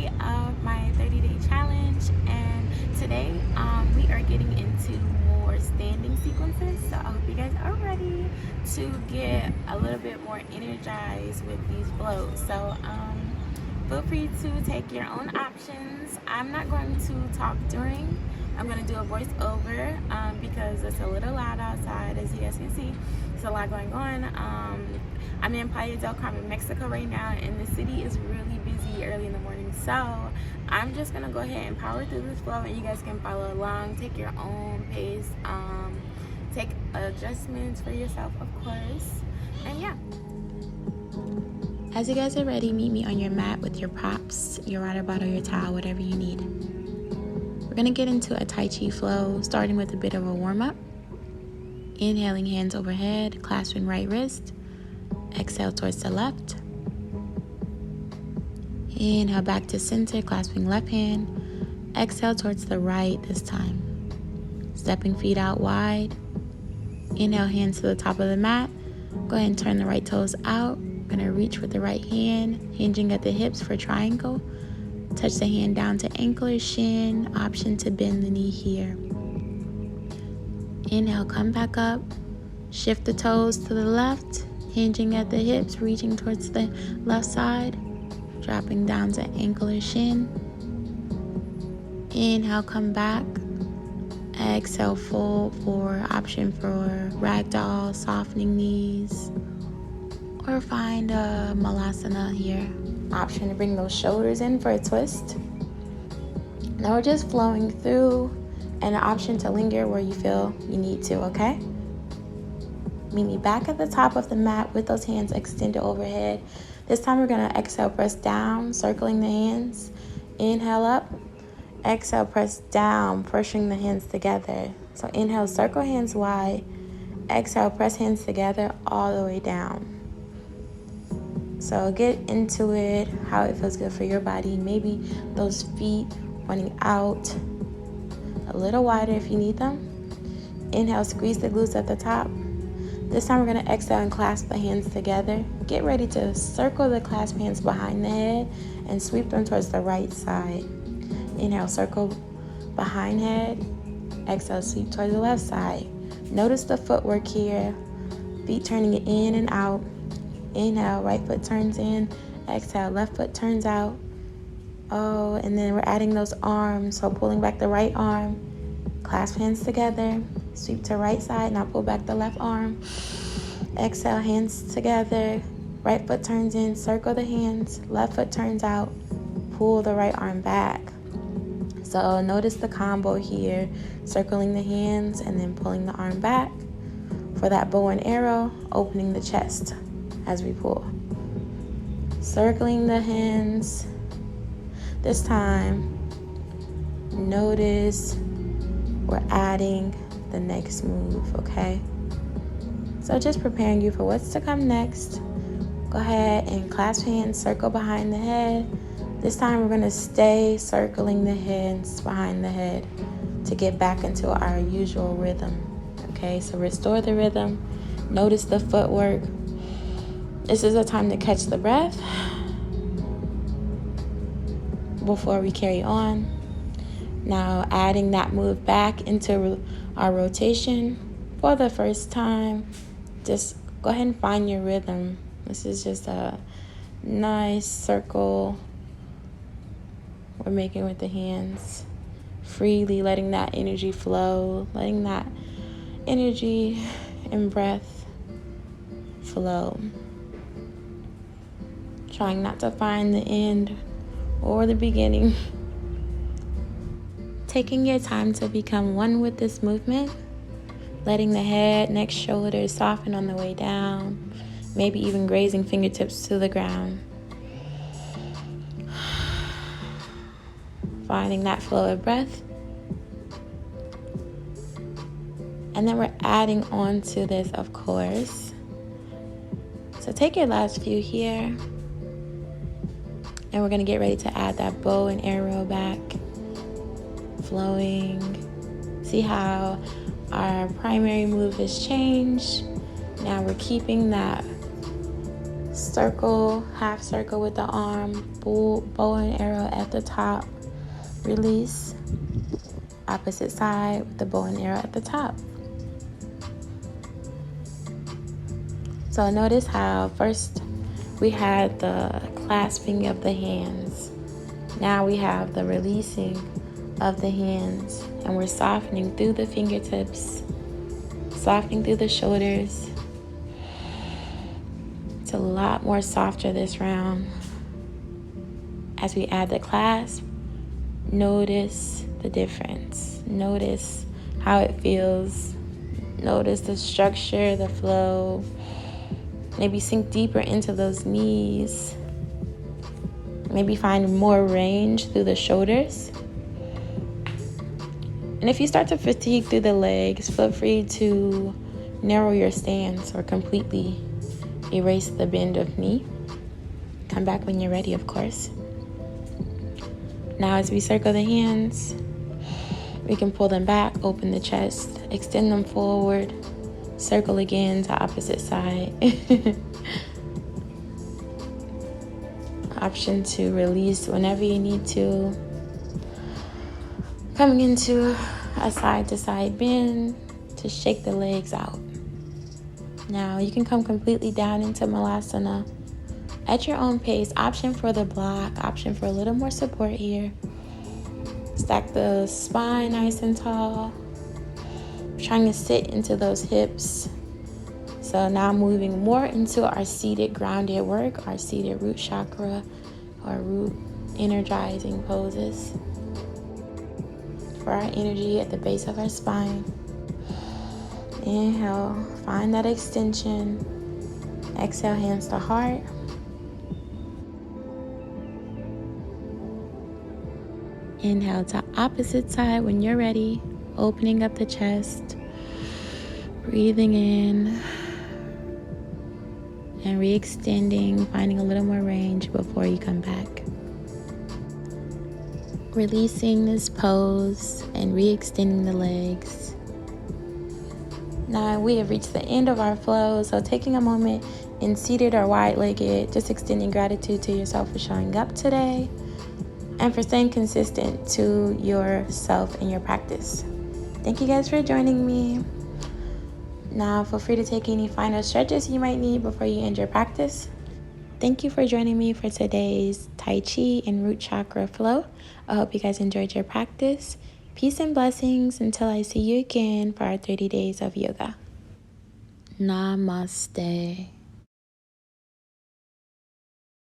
day of my 30-day challenge, and today we are getting into more standing sequences. So I hope you guys are ready to get a little bit more energized with these flows. So feel free to take your own options. I'm not going to talk during. I'm going to do a voiceover because it's a little loud outside, as you guys can see. There's a lot going on. I'm in Playa del Carmen, Mexico right now, and the city is really busy early in the morning. So I'm just going to go ahead and power through this flow, and you guys can follow along. Take your own pace. Take adjustments for yourself, of course. And yeah. As you guys are ready, meet me on your mat with your props, your water bottle, your towel, whatever you need. We're going to get into a Tai Chi flow, starting with a bit of a warm-up. Inhaling, hands overhead, clasping right wrist. Exhale towards the left. Inhale back to center, clasping left hand. Exhale towards the right this time. Stepping feet out wide. Inhale, hands to the top of the mat. Go ahead and turn the right toes out. Gonna reach with the right hand, hinging at the hips for triangle. Touch the hand down to ankle or shin. Option to bend the knee here. Inhale, come back up. Shift the toes to the left, hinging at the hips, reaching towards the left side. Dropping down to ankle or shin. Inhale, come back. Exhale, fold for option for ragdoll, softening knees. Or find a malasana here. Option to bring those shoulders in for a twist. Now we're just flowing through, and an option to linger where you feel you need to, okay? Meet me back at the top of the mat with those hands extended overhead. This time we're gonna exhale, press down, circling the hands. Inhale up, exhale, press down, pushing the hands together. So inhale, circle hands wide. Exhale, press hands together all the way down. So get into it, how it feels good for your body. Maybe those feet pointing out a little wider if you need them. Inhale, squeeze the glutes at the top. This time we're going to exhale and clasp the hands together. Get ready to circle the clasp hands behind the head and sweep them towards the right side. Inhale, circle behind head. Exhale, sweep towards the left side. Notice the footwork here. Feet turning in and out. Inhale, right foot turns in. Exhale, left foot turns out. Oh, and then we're adding those arms. So pulling back the right arm. Clasp hands together. Sweep to right side. Now pull back the left arm. Exhale, hands together. Right foot turns in. Circle the hands. Left foot turns out. Pull the right arm back. So notice the combo here. Circling the hands and then pulling the arm back. For that bow and arrow, opening the chest as we pull. Circling the hands. This time, notice we're adding the next move, okay? So just preparing you for what's to come next. Go ahead and clasp hands, circle behind the head. This time we're gonna stay circling the hands behind the head to get back into our usual rhythm, okay? So restore the rhythm. Notice the footwork. This is a time to catch the breath before we carry on. Now adding that move back into our rotation for the first time. Just go ahead and find your rhythm. This is just a nice circle we're making with the hands. Freely letting that energy flow, letting that energy and breath flow. Trying not to find the end or the beginning. Taking your time to become one with this movement. Letting the head, neck, shoulders soften on the way down. Maybe even grazing fingertips to the ground. Finding that flow of breath. And then we're adding on to this, of course. So take your last few here. And we're going to get ready to add that bow and arrow back. Flowing. See how our primary move has changed. Now we're keeping that Circle, half circle with the arm, bow and arrow at the top. Release. Opposite side with the bow and arrow at the top. So notice how first we had the clasping of the hands. Now we have the releasing of the hands, and we're softening through the fingertips, softening through the shoulders. It's a lot more softer this round. As we add the clasp, notice the difference. Notice how it feels. Notice the structure, the flow. Maybe sink deeper into those knees. Maybe find more range through the shoulders. And if you start to fatigue through the legs, feel free to narrow your stance or completely erase the bend of knee. Come back when you're ready, of course. Now as we circle the hands, we can pull them back, open the chest, extend them forward, circle again to opposite side. Option to release whenever you need to. Coming into a side to side bend to shake the legs out. Now you can come completely down into Malasana at your own pace. Option for the block, option for a little more support here. Stack the spine nice and tall. Trying to sit into those hips. So now moving more into our seated grounded work, our seated root chakra or root energizing poses for our energy at the base of our spine. Inhale, find that extension. Exhale, hands to heart. Inhale to opposite side when you're ready, opening up the chest, breathing in, and re-extending, finding a little more range before you come back. Releasing this pose and re-extending the legs. Now we have reached the end of our flow, so taking a moment in seated or wide-legged, just extending gratitude to yourself for showing up today and for staying consistent to yourself and your practice. Thank you guys for joining me. Now feel free to take any final stretches you might need before you end your practice. Thank you for joining me for today's Tai Chi and root chakra flow. I hope you guys enjoyed your practice. Peace and blessings until I see you again for our 30 days of yoga. Namaste.